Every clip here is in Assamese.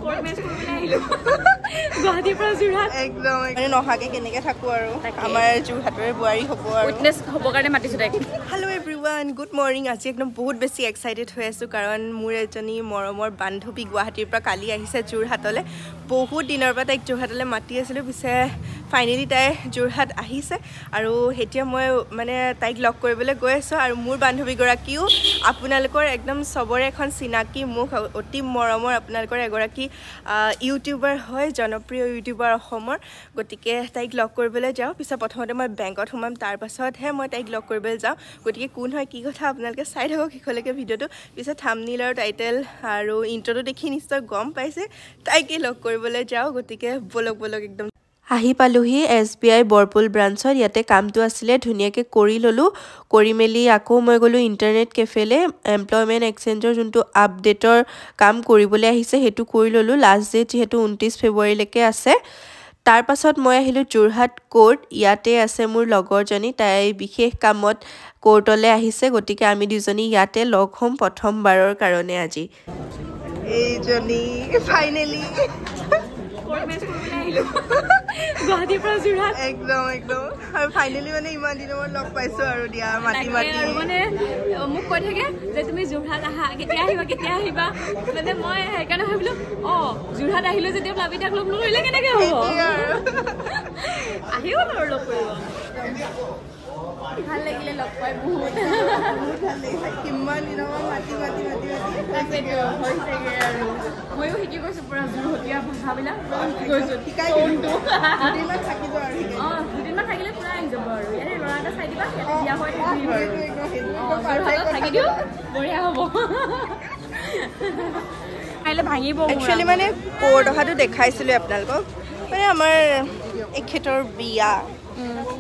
কোৰ্ট মেচ কৰিবলৈ আহিলো গুৱাহাটীৰ পৰা যোৰহাট একদম মানে নহাকে কেনেকে থাকো আৰু আমাৰ যোৰহাটৰে বোৱাৰী হ'ব আৰু উইটনেছ হ'ব কাৰণে মাতিছো তাইক হেল্ল' এভৰিৱান গুড মৰ্ণিং আজি একদম বহুত বেছি এক্সাইটেড হৈ আছোঁ কাৰণ মোৰ এজনী মৰমৰ বান্ধৱী গুৱাহাটীৰ পৰা কালি আহিছে যোৰহাটলৈ বহুত দিনৰ পৰা তাইক যোৰহাটলৈ মাতি আছিলোঁ পিছে ফাইনেলি তাই যোৰহাট আহিছে আৰু এতিয়া মই মানে তাইক লগ কৰিবলৈ গৈ আছোঁ আৰু মোৰ বান্ধৱীগৰাকীও আপোনালোকৰ একদম চবৰে এখন চিনাকি মুখ অতি মৰমৰ আপোনালোকৰ এগৰাকী ইউটিউবাৰ হয় জনপ্ৰিয় ইউটিউবাৰ অসমৰ গতিকে তাইক লগ কৰিবলৈ যাওঁ পিছত প্ৰথমতে মই বেংকত সোমাম তাৰপাছতহে মই তাইক লগ কৰিবলৈ যাওঁ গতিকে কোন হয় কি কথা আপোনালোকে চাই থাকক শেষলৈকে ভিডিঅ'টো পিছত থাম্বনেইল আৰু টাইটেল আৰু ইন্ট্ৰটো দেখি নিশ্চয় গম পাইছে তাইকে লগ কৰিবলৈ যাওঁ গতিকে বলক বলক একদম আহি পালোহি SBI বৰপুল ব্ৰাঞ্চত ইয়াতে কামটো আছিলে ধুনীয়াকৈ কৰি ল'লোঁ কৰি মেলি আকৌ মই গ'লোঁ ইণ্টাৰনেট কেফেলে এমপ্লয়মেণ্ট এক্সচেঞ্জৰ যোনটো আপডেটৰ কাম কৰিবলৈ আহিছে সেইটো কৰি ল'লোঁ লাষ্ট ডেট যিহেতু 29 ফেব্ৰুৱাৰীলৈকে আছে তাৰ পাছত মই আহিলোঁ যোৰহাট কোৰ্ট ইয়াতে আছে মোৰ লগৰজনী তাই বিশেষ কামত কোৰ্টলৈ আহিছে গতিকে আমি দুজনী ইয়াতে লগ হ'ম প্ৰথমবাৰৰ কাৰণে আজি এইজনী ফাইনেলি কোৰ্ট মেচ কৰিবলৈ আহিলো গুৱাহাটীৰ পৰা যোৰহাট একদম একদম আৰু ফাইনেলি মানে ইমান দিনৰ মূৰত লগ পাইছোঁ আৰু দিয়া মাতি মাতি আৰু মানে মোক কৈ থাকে যে তুমি যোৰহাট আহা কেতিয়া আহিবা মানে মই সেইকাৰণে ভাবিলোঁ যোৰহাট আহিলোঁ যেতিয়া প্লাবিতাক লগ নকৰিলে কেনেকৈ হ'ব আহিব আৰু লগ কৰিব ভাল লাগিলে লগ পাই বহুত ভাল লাগিছে কিমান দিনৰ মূৰত মাতি হৈছেগৈ আৰু ময়ো শিকি গৈছোঁ পুৰা যোৰহতীয়া ভাষাবিলাক শিকাই দুদিনমান থাকি যোৱা আৰু দুদিনমান থাকিলে পুৰা আহি যাব আৰু ইয়াতে ল'ৰা এটা চাই দিবা বিয়া হৈ যোৰহাটত থাকি দিওঁ বঢ়িয়া হ'ব কাইলৈ ভাঙিব একচুৱেলি মানে কোৰ্ট অহাটো দেখাইছিলোঁ আপোনালোকক মানে আমাৰ এখেতৰ বিয়া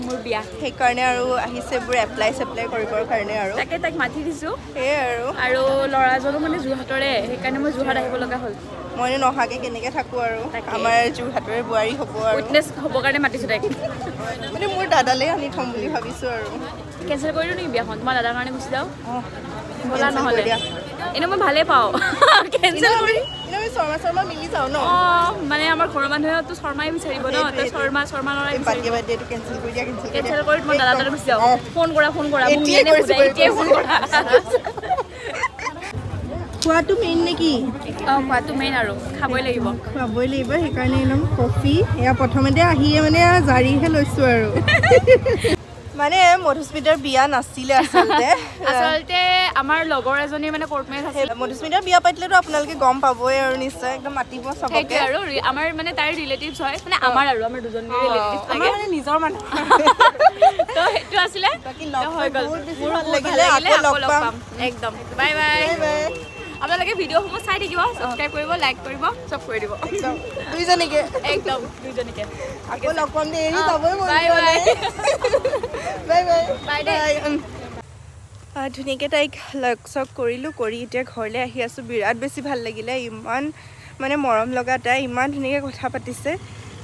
মোৰ বিয়া সেইকাৰণে আৰু আহিছে বোৰ এপ্লাই কৰিবৰ কাৰণে আৰু তাকে তাইক মাতি দিছোঁ সেয়াই আৰু ল'ৰাজনো মানে যোৰহাটৰে সেইকাৰণে মই যোৰহাট আহিব লগা হ'ল মইনো নহাকে কেনেকে থাকো আৰু আমাৰ যোৰহাটৰে বোৱাৰী হ'ব আৰু উইটনেছ হ'ব কাৰণে মাতিছোঁ তাইক মানে মোৰ দাদালে আনি থ'ম বুলি ভাবিছোঁ আৰু কেঞ্চেল কৰি দিওঁ নেকি বিয়াখন তোমাৰ দাদাৰ কাৰণে গুচি যাওঁ ব'লা নহ'লে এনেও মই ভালেই পাওঁ কেঞ্চেল কৰি শৰ্মা মিলি যাওঁ ন মানে আমাৰ ঘৰৰ মানুহেতো শৰ্মাই বিচাৰিব ন শৰ্মা ল'ৰাই কেঞ্চেল কৰি দিয়া কেঞ্চেল কৰি তোমাৰ দাদা তালৈ গুচি যাওঁ ফোন কৰা এতিয়াই ফোন কৰা খোৱাটো মেইন নেকি খোৱাটো মেইন আৰু খাবই লাগিব সেইকাৰণে একদম কফি এয়া প্ৰথমতে আহিয়ে মানে জাৰিহে লৈছোঁ আৰু মানে মধুস্মিতাৰ বিয়া নাছিলে আচলতে আমাৰ লগৰ এজনীৰ মানে কোৰ্ট মেচ আছিল মধুস্মিতাৰ বিয়া পাতিলেতো আপোনালোকে গম পাবই আৰু নিশ্চয় একদম মাতিব চবকে আৰু আমাৰ মানে তাইৰ ৰিলেটিভছ হয় মানে আমাৰ দুজনীৰ ৰিলেটিভছ লাগে মানে নিজৰ মানুহ তো সেইটো আছিলে হৈ গ'ল ভাল লাগিলে আকৌ লগ পাম একদম বাই বাই আপোনালোকে ভিডিঅ'সমূহ চাই থাকিব ছাবস্ক্ৰাইব কৰিব লাইক কৰিব চব কৰি দিব দুইজনীকে একদম দুইজনীকে আকৌ লগ পাম দে এৰি যাবই মন বাই বাই ধুনীয়াকৈ তাইক লগ চগ কৰিলোঁ কৰি এতিয়া ঘৰলৈ আহি আছোঁ বিৰাট বেছি ভাল লাগিলে ইমান মানে মৰম লগা তাই ইমান ধুনীয়াকৈ কথা পাতিছে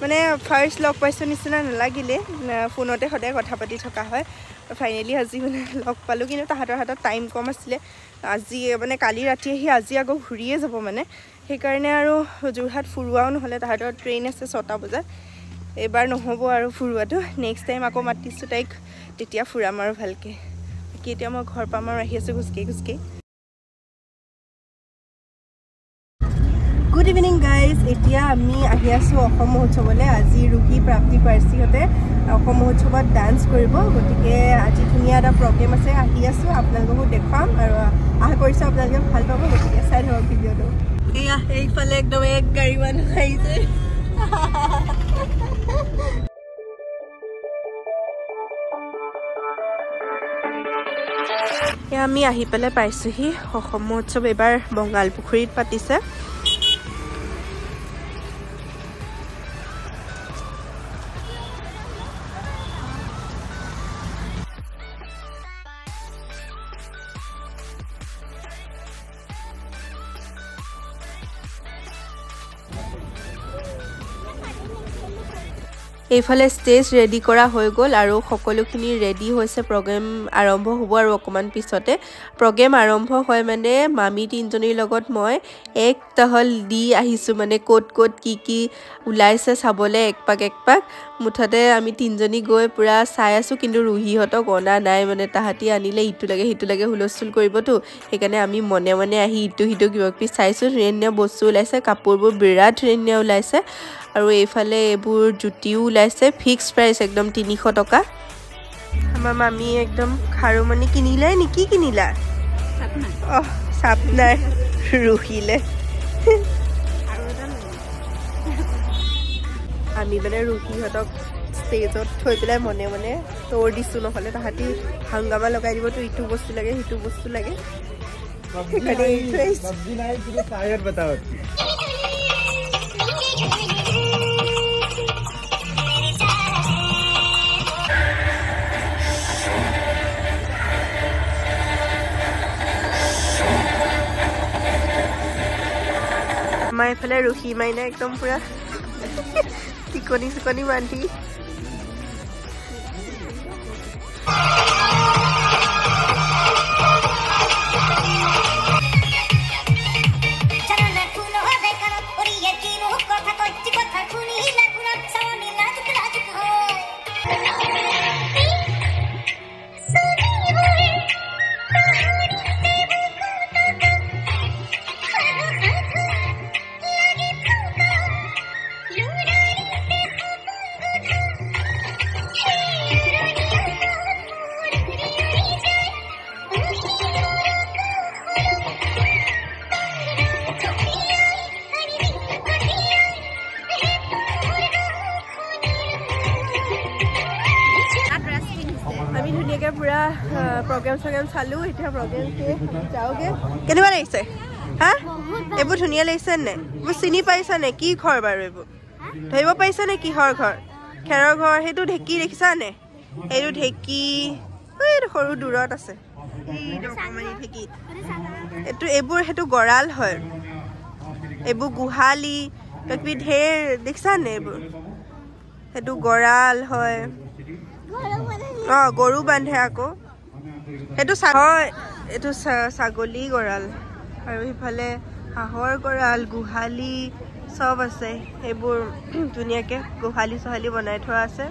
মানে ফাৰ্ষ্ট লগ পাইছোঁ নিচিনা নালাগিলে ফোনতে সদায় কথা পাতি থকা হয় ফাইনেলি আজি মানে লগ পালোঁ কিন্তু তাহাঁতৰ হাতত টাইম কম আছিলে আজি মানে কালি ৰাতি আহি আজি আকৌ ঘূৰিয়ে যাব মানে সেইকাৰণে আৰু যোৰহাট ফুৰোৱাও নহ'লে তাহাঁতৰ ট্ৰেইন আছে 6টা বজাত এইবাৰ নহ'ব আৰু ফুৰোৱাটো নেক্সট টাইম আকৌ মাতিছোঁ তাইক তেতিয়া ফুৰাম আৰু ভালকৈ বাকী এতিয়া মই ঘৰ পাম আৰু আহি আছোঁ খোজকাঢ়ি গুড ইভিনিং গাইজ এতিয়া আমি আহি আছোঁ অসম মহোৎসৱলৈ আজি ৰুকি প্ৰাপ্তি পাৰ্চিহঁতে অসম মহোৎসৱত ডান্স কৰিব গতিকে আজি ধুনীয়া এটা প্ৰগ্ৰেম আছে আহি আছোঁ আপোনালোককো দেখুৱাম আৰু আশা কৰিছোঁ আপোনালোকে ভাল পাব গতিকে চাই থাকক ভিডিঅ'টো এয়া এইফালে একদম এক গাড়ী মানুহ আহিছে আমি আহি পেলাই পাইছোঁহি অসম মহোৎসৱ এইবাৰ বঙালপুখুৰীত পাতিছে এইফালে ষ্টেজ ৰেডি কৰা হৈ গ'ল আৰু সকলোখিনি ৰেডি হৈছে প্ৰগ্ৰেম আৰম্ভ হ'ব আৰু অকমান পিছতে প্ৰগ্ৰেম আৰম্ভ হয় মানে মামি তিনজনীৰ লগত মই এক তহল দি আহিছো মানে কোট কি ওলাইছে চাবলে একপাক মুঠতে আমি তিনজনী গৈ পুৰা চাই আছো কিন্তু ৰুহিহঁতক অনা নাই মানে তাহাঁতি আনিলে ইটো লাগে হুলস্থুল কৰিবতো সেইকাৰণে আমি মনে আহি ইটো সিটো কিবা কিবি চাইছো ধুনীয়া বস্তু ওলাইছে কাপোৰবোৰ বিৰাট ধুনীয়া ওলাইছে আৰু এইফালে এইবোৰ জুতিও ওলাইছে ফিক্স প্ৰাইচ একদম 300 টকা আমাৰ মামি একদম খাৰুমণি কিনিলে নেকি কিনিলা সাপনাৰ ৰুহিলে আমি মানে ৰুহিহঁতক ষ্টেজত থৈ পেলাই মনে তোৰ দিছো নহ'লে তাহাঁতি হাংগামা লগাই দিব তো ইটো বস্তু লাগে সিটো বস্তু লাগে আমাৰ এইফালে ৰুহি মাইনা একদম পুৰা চিকনি বান্ধি আমি ধুনীয়াকৈ পুৰা প্ৰগ্ৰেম চালো এতিয়া প্ৰগ্ৰেম যাওঁগে কেনেকুৱা লাগিছে হা এইবোৰ ধুনীয়া লাগিছে নে এইবোৰ চিনি পাইছা নে কি ঘৰ বাৰু এইবোৰ ধৰিব পাৰিছা নে কিহৰ ঘৰ খেৰৰ ঘৰ সেইটো ঢেঁকী দেখিছা নে সেইটো ঢেঁকী সৰু দূৰত আছে ঢেঁকী এইবোৰ সেইটো গঁৰাল হয় এইবোৰ গোহালি কিবি ঢেৰ দেখিছা নে এইবোৰ সেইটো গঁৰাল হয় গৰু বান্ধে আকৌ সেইটো এইটো ছাগলী গঁৰাল আৰু ইফালে হাঁহৰ গঁৰাল গোহালি সব আছে এইবোৰ ধুনীয়াকৈ গোহালি চহালি বনাই থোৱা আছে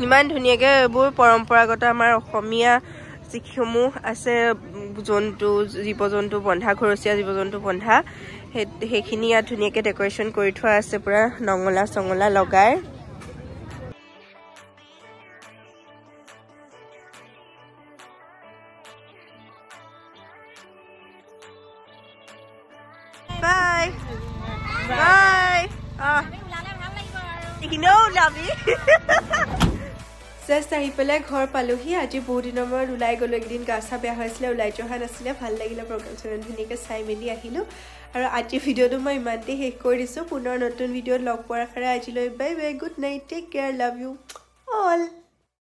ইমান ধুনীয়াকৈ এইবোৰ পৰম্পৰাগত আমাৰ অসমীয়া যিসমূহ আছে জন্তু জীৱ জন্তু বন্ধা ঘৰচীয়া জীৱ জন্তু বন্ধা সেইখিনি ইয়াত ধুনীয়াকৈ ডেকৰেশ্যন কৰি থোৱা আছে পুৰা নঙলা চঙলা লগাই Bye. Bye. Just আহি পেলাই ঘৰ পালোহি আজি বহুত দিনৰ মূৰত ওলাই গ'লো একদিন গা চা বেয়া হৈছিলে ওলাই যোৱা নাছিলে ভাল লাগিলে প্ৰগ্ৰেম ধুনীয়াকৈ চাই মেলি আহিলোঁ আৰু আজি ভিডিঅ'টো মই ইমানতে শেষ কৰি দিছোঁ পুনৰ নতুন ভিডিঅ'ত লগ পোৱাৰ আশাৰে আজিলৈ bye bye good night take care love you all